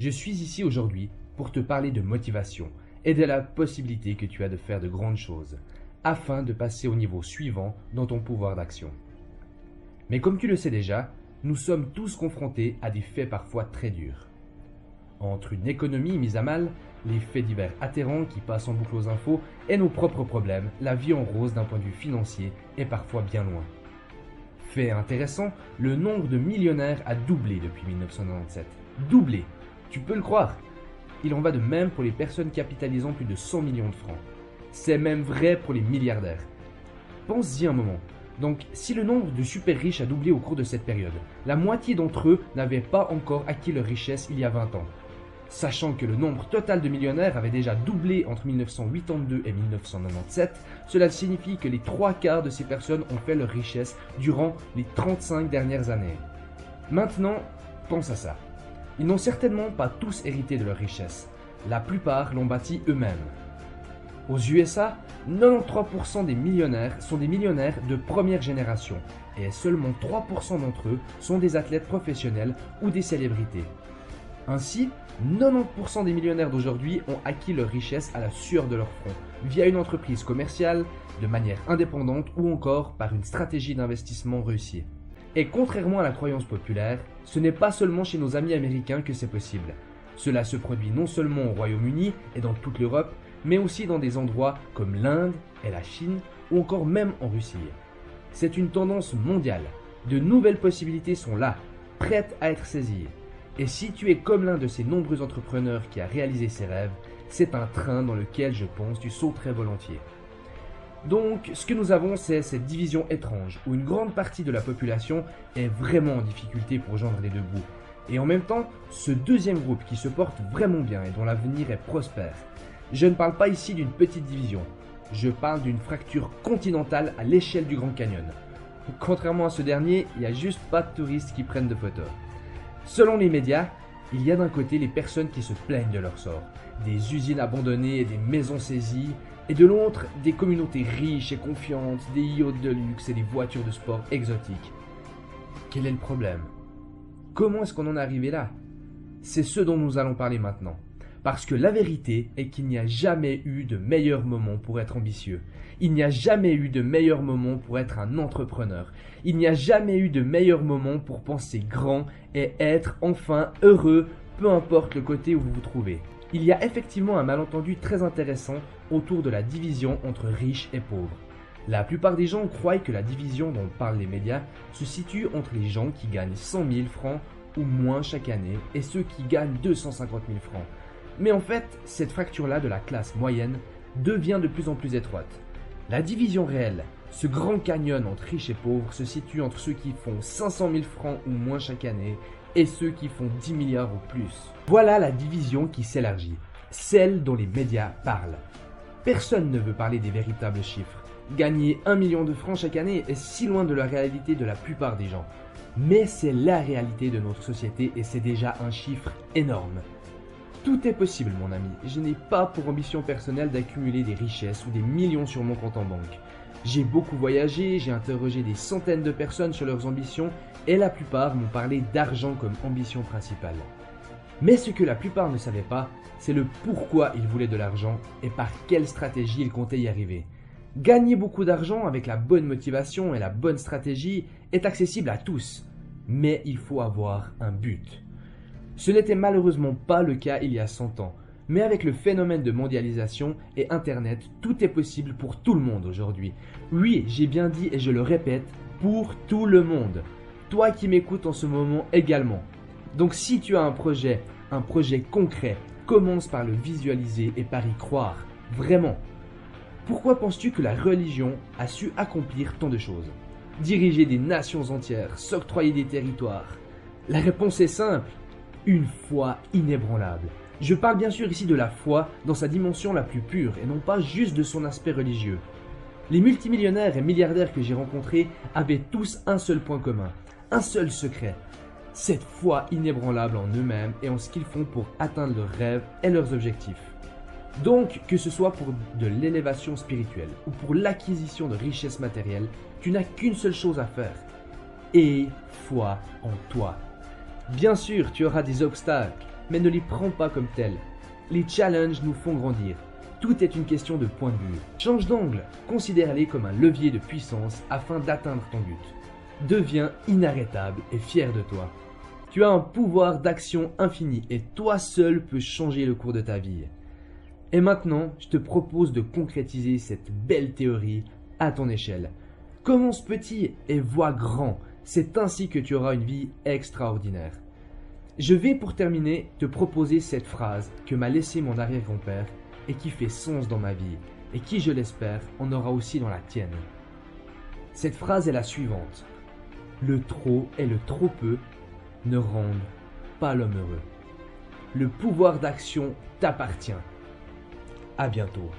Je suis ici aujourd'hui pour te parler de motivation et de la possibilité que tu as de faire de grandes choses, afin de passer au niveau suivant dans ton pouvoir d'action. Mais comme tu le sais déjà, nous sommes tous confrontés à des faits parfois très durs. Entre une économie mise à mal, les faits divers atterrants qui passent en boucle aux infos et nos propres problèmes, la vie en rose d'un point de vue financier est parfois bien loin. Fait intéressant, le nombre de millionnaires a doublé depuis 1997. Doublé! Tu peux le croire. Il en va de même pour les personnes capitalisant plus de 100 millions de francs. C'est même vrai pour les milliardaires. Pense-y un moment. Donc, si le nombre de super riches a doublé au cours de cette période, la moitié d'entre eux n'avaient pas encore acquis leur richesse il y a 20 ans. Sachant que le nombre total de millionnaires avait déjà doublé entre 1982 et 1997, cela signifie que les 3/4 de ces personnes ont fait leur richesse durant les 35 dernières années. Maintenant, pense à ça. Ils n'ont certainement pas tous hérité de leur richesse. La plupart l'ont bâtie eux-mêmes. Aux USA, 93% des millionnaires sont des millionnaires de première génération et seulement 3% d'entre eux sont des athlètes professionnels ou des célébrités. Ainsi, 90% des millionnaires d'aujourd'hui ont acquis leur richesse à la sueur de leur front, via une entreprise commerciale, de manière indépendante ou encore par une stratégie d'investissement réussie. Et contrairement à la croyance populaire, ce n'est pas seulement chez nos amis américains que c'est possible. Cela se produit non seulement au Royaume-Uni et dans toute l'Europe, mais aussi dans des endroits comme l'Inde et la Chine ou encore même en Russie. C'est une tendance mondiale. De nouvelles possibilités sont là, prêtes à être saisies. Et si tu es comme l'un de ces nombreux entrepreneurs qui a réalisé ses rêves, c'est un train dans lequel je pense tu sauterais volontiers. Donc, ce que nous avons, c'est cette division étrange, où une grande partie de la population est vraiment en difficulté pour joindre les deux bouts. Et en même temps, ce deuxième groupe qui se porte vraiment bien et dont l'avenir est prospère. Je ne parle pas ici d'une petite division, je parle d'une fracture continentale à l'échelle du Grand Canyon. Contrairement à ce dernier, il n'y a juste pas de touristes qui prennent de photos. Selon les médias, il y a d'un côté les personnes qui se plaignent de leur sort, des usines abandonnées et des maisons saisies, et de l'autre, des communautés riches et confiantes, des yachts de luxe et des voitures de sport exotiques. Quel est le problème? Comment est-ce qu'on en est arrivé là? C'est ce dont nous allons parler maintenant. Parce que la vérité est qu'il n'y a jamais eu de meilleur moment pour être ambitieux. Il n'y a jamais eu de meilleur moment pour être un entrepreneur. Il n'y a jamais eu de meilleur moment pour penser grand et être enfin heureux, peu importe le côté où vous vous trouvez. Il y a effectivement un malentendu très intéressant autour de la division entre riches et pauvres. La plupart des gens croient que la division dont parlent les médias se situe entre les gens qui gagnent 100 000 francs ou moins chaque année et ceux qui gagnent 250 000 francs. Mais en fait, cette fracture-là de la classe moyenne devient de plus en plus étroite. La division réelle, ce grand canyon entre riches et pauvres, se situe entre ceux qui font 500 000 francs ou moins chaque année et ceux qui font 10 milliards ou plus. Voilà la division qui s'élargit, celle dont les médias parlent. Personne ne veut parler des véritables chiffres. Gagner 1 million de francs chaque année est si loin de la réalité de la plupart des gens. Mais c'est la réalité de notre société et c'est déjà un chiffre énorme. Tout est possible, mon ami. Je n'ai pas pour ambition personnelle d'accumuler des richesses ou des millions sur mon compte en banque. J'ai beaucoup voyagé, j'ai interrogé des centaines de personnes sur leurs ambitions et la plupart m'ont parlé d'argent comme ambition principale. Mais ce que la plupart ne savaient pas, c'est le pourquoi ils voulaient de l'argent et par quelle stratégie ils comptaient y arriver. Gagner beaucoup d'argent avec la bonne motivation et la bonne stratégie est accessible à tous, mais il faut avoir un but. Ce n'était malheureusement pas le cas il y a 100 ans, mais avec le phénomène de mondialisation et Internet, tout est possible pour tout le monde aujourd'hui. Oui, j'ai bien dit et je le répète, pour tout le monde. Toi qui m'écoutes en ce moment également. Donc si tu as un projet concret, commence par le visualiser et par y croire, vraiment. Pourquoi penses-tu que la religion a su accomplir tant de choses? Diriger des nations entières, s'octroyer des territoires. La réponse est simple. Une foi inébranlable. Je parle bien sûr ici de la foi dans sa dimension la plus pure et non pas juste de son aspect religieux. Les multimillionnaires et milliardaires que j'ai rencontrés avaient tous un seul point commun, un seul secret. Cette foi inébranlable en eux-mêmes et en ce qu'ils font pour atteindre leurs rêves et leurs objectifs. Donc, que ce soit pour de l'élévation spirituelle ou pour l'acquisition de richesses matérielles, tu n'as qu'une seule chose à faire. Aie foi en toi. Bien sûr, tu auras des obstacles, mais ne les prends pas comme tels. Les challenges nous font grandir. Tout est une question de point de vue. Change d'angle, considère-les comme un levier de puissance afin d'atteindre ton but. Deviens inarrêtable et fier de toi. Tu as un pouvoir d'action infini et toi seul peux changer le cours de ta vie. Et maintenant, je te propose de concrétiser cette belle théorie à ton échelle. Commence petit et vois grand. C'est ainsi que tu auras une vie extraordinaire. Je vais pour terminer te proposer cette phrase que m'a laissée mon arrière-grand-père et qui fait sens dans ma vie et qui, je l'espère, en aura aussi dans la tienne. Cette phrase est la suivante. Le trop et le trop peu ne rendent pas l'homme heureux. Le pouvoir d'action t'appartient. À bientôt.